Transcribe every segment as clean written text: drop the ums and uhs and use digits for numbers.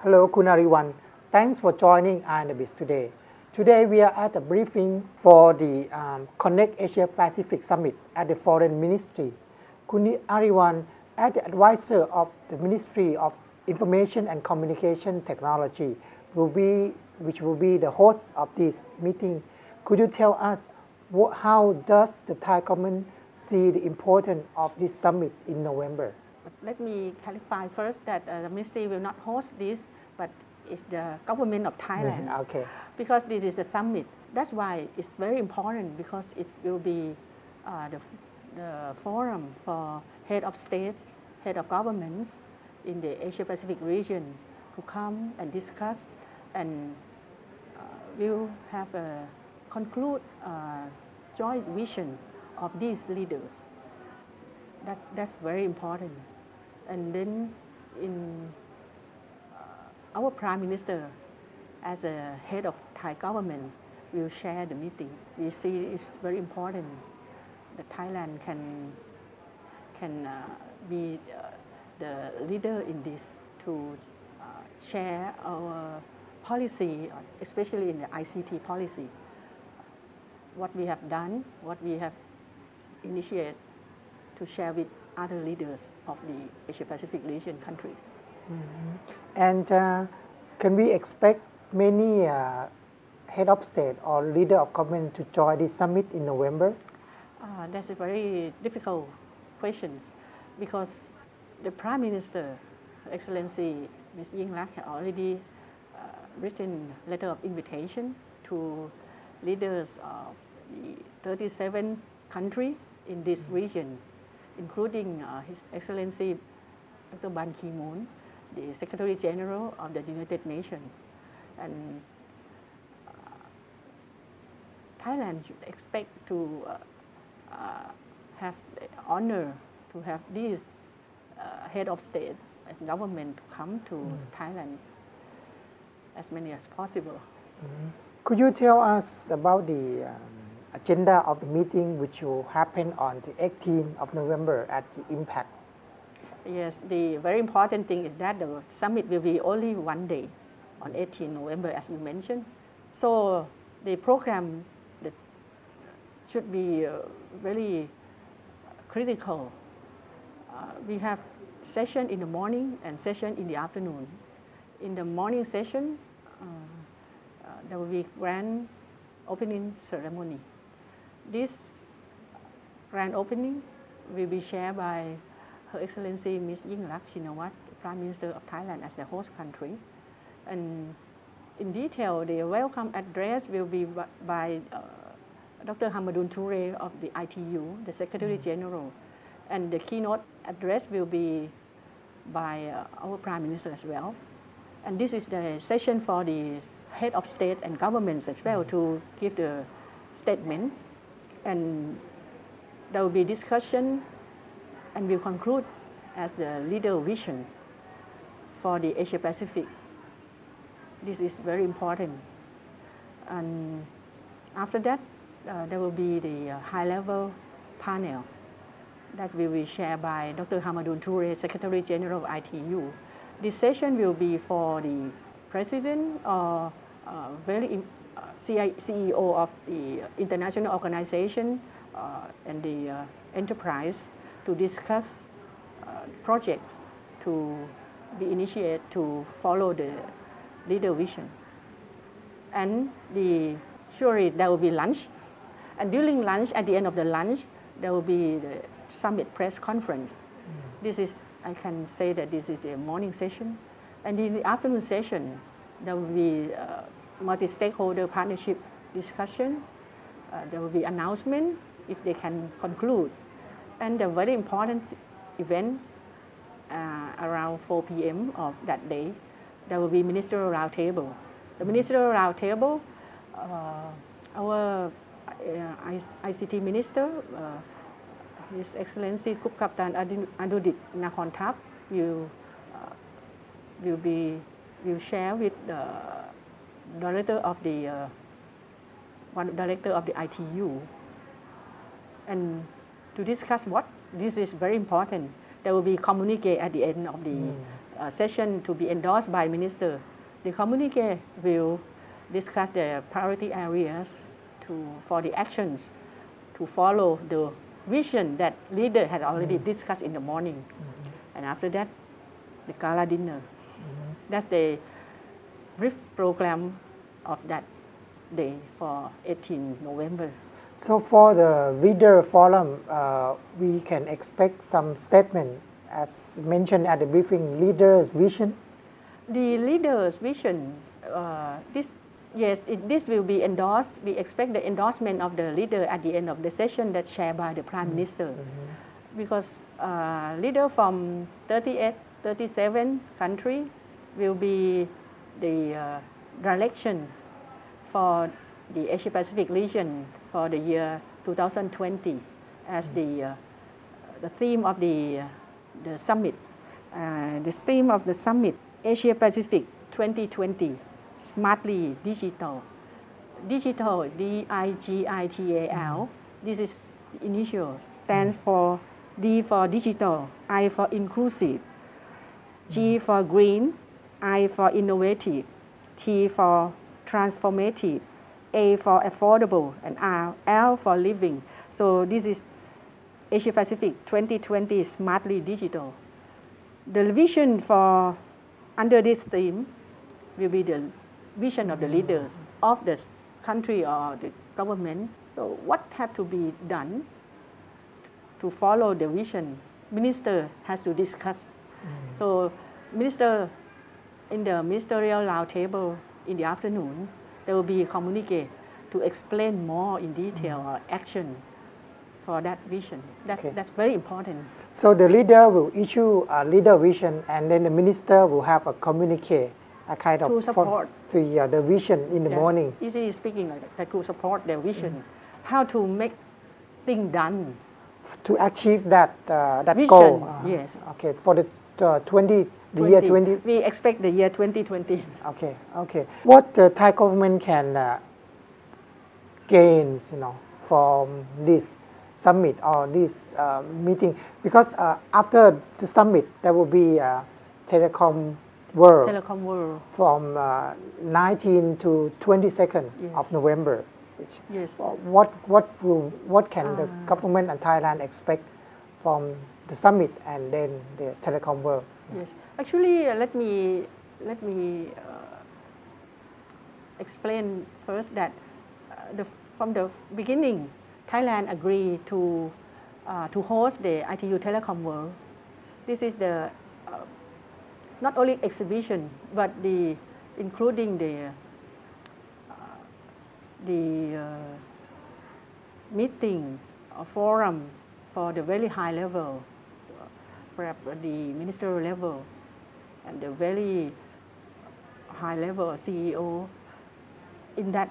Hello, Kunariwan. Thanks for joining INBIS today. Today we are at a briefing for the Connect Asia Pacific Summit at the Foreign Ministry. Kunariwan, as the advisor of the Ministry of Information and Communication Technology, which will be the host of this meeting. Could you tell us how does the Thai government see the importance of this summit in November? Let me clarify first that the ministry will not host this, but it's the government of Thailand. Okay. Because this is the summit. That's why it's very important, because it will be the forum for head of states, head of governments in the Asia Pacific region to come and discuss, and will have a conclude joint vision of these leaders. That's very important. And then our Prime Minister, as a head of Thai government, will share the meeting. We see it's very important that Thailand can be the leader in this, to share our policy, especially in the ICT policy, what we have done, what we have initiated, to share with other leaders of the Asia Pacific region countries. And can we expect many head of state or leader of government to join this summit in November? That's a very difficult question, because the Prime Minister, Her Excellency Ms. Yingluck, has already written letter of invitation to leaders of the 37 countries in this region, including His Excellency Dr. Ban Ki-moon, the Secretary General of the United Nations. And Thailand should expect to have the honor to have these head of state and government to come to Thailand as many as possible. Could you tell us about the agenda of the meeting, which will happen on the 18th of November at the Impact? Yes, the very important thing is that the summit will be only one day, on 18 November, as you mentioned. So the program that should be very critical. We have session in the morning and session in the afternoon. In the morning session, there will be grand opening ceremony. This grand opening will be shared by Her Excellency Ms. Yingluck Shinawatra, Prime Minister of Thailand, as the host country. And in detail, the welcome address will be by Dr. Hamadoun Touré of the ITU, the Secretary General. And the keynote address will be by our Prime Minister as well. And this is the session for the head of state and governments as well, to give the statements. And there will be discussion, and will conclude as the leader vision for the Asia Pacific. This is very important. And after that, there will be the high-level panel that will be shared by Dr. Hamadoun Touré, Secretary General of ITU. This session will be for the President or CEO of the international organization and the enterprise, to discuss projects to be initiated to follow the leader vision. And surely there will be lunch. And during lunch, at the end of the lunch, there will be the summit press conference. This is, I can say that this is the morning session. And in the afternoon session, there will be multi-stakeholder partnership discussion. There will be announcement if they can conclude. And the very important event around 4 p.m. of that day, there will be ministerial roundtable. The ministerial roundtable, our ICT minister, His Excellency Kupkaptan Adudit Nakhon-Thap, will share with the director of the ITU, and to discuss what this is very important. There will be communique at the end of the session to be endorsed by minister. The communique will discuss the priority areas for the actions to follow the vision that leader had already discussed in the morning. And after that, the gala dinner. That's the brief program of that day for 18 November. So for the leader forum, we can expect some statement as mentioned at the briefing, leader's vision. The leader's vision, this will be endorsed. We expect the endorsement of the leader at the end of the session that's shared by the Prime Minister. Because leader from 38, 37 countries will be the direction for the Asia Pacific region for the year 2020 as the theme of the summit. The theme of the summit, Asia Pacific 2020, Smartly Digital. Digital, D-I-G-I-T-A-L. This is the initial, stands for D for digital, I for inclusive, G for green, I for innovative, T for transformative, A for affordable, and L for living. So this is Asia Pacific 2020 Smartly Digital. The vision for under this theme will be the vision of the leaders of the country or the government. So what have to be done to follow the vision? Minister has to discuss. So minister, in the ministerial round table in the afternoon, there will be a communique to explain more in detail or action for that vision. That's very important. So the leader will issue a leader vision, and then the minister will have a communique, a kind of to support the vision in the morning. Easily speaking, like that, to support their vision, how to make things done to achieve that vision, goal. Yes. Okay, for the year 20. We expect the year 2020. Okay. What the Thai government can gain, from this summit or this meeting? Because after the summit, there will be Telecom World from 19 to 22nd of November. Yes. What can the government and Thailand expect from the summit and then the Telecom World? Yes. Actually, let me explain first that from the beginning, Thailand agreed to host the ITU Telecom World. This is the not only exhibition, but including the meeting or forum for the very high level, perhaps the ministerial level and the very high level CEO in that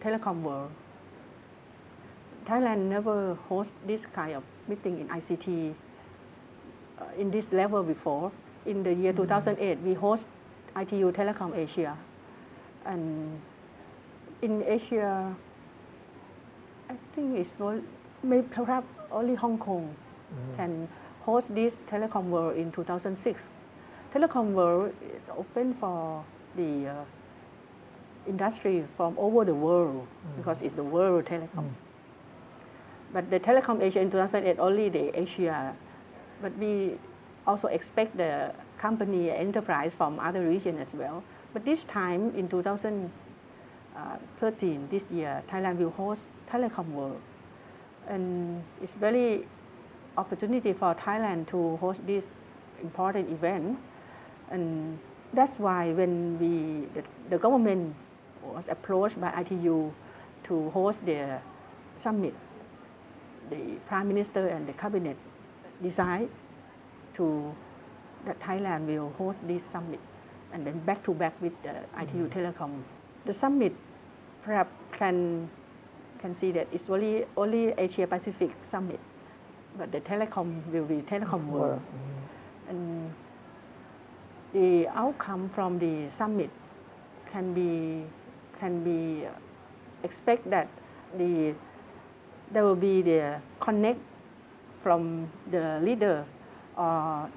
Telecom World. Thailand never host this kind of meeting in ICT in this level before. In the year 2008, we host ITU Telecom Asia, and in Asia, I think it's maybe perhaps only Hong Kong can host this Telecom World in 2006. Telecom World is open for the industry from over the world because it's the world telecom. But the Telecom Asia in 2008 only the Asia, but we also expect the company enterprise from other regions as well. But this time in 2013, this year, Thailand will host Telecom World. And it's very opportunity for Thailand to host this important event. And that's why when the government was approached by ITU to host the summit, the Prime Minister and the Cabinet decided that Thailand will host this summit and then back to back with the ITU Telecom. The summit perhaps can see that it's only Asia Pacific summit, but the telecom will be Telecom World. And the outcome from the summit can be expect that there will be the connect from the leader or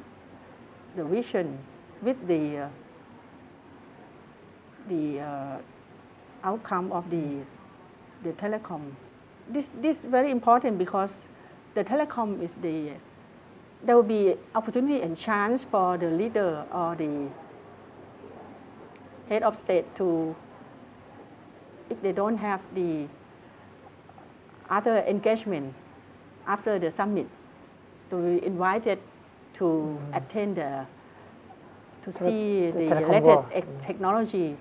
the vision with the outcome of the telecom. This very important because the telecom is there will be opportunity and chance for the leader or the head of state to, if they don't have the other engagement after the summit, to be invited to attend to see the telecom latest world. technology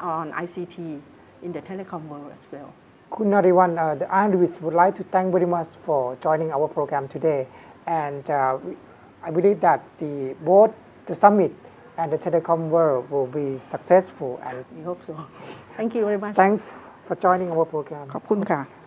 on ICT in the telecom world as well. Khun Nariwan, the IRIS would like to thank very much for joining our program today. And I believe that both the summit and the telecom world will be successful. And We hope so. Thank you very much. thanks for joining our program. ขอบคุณค่ะ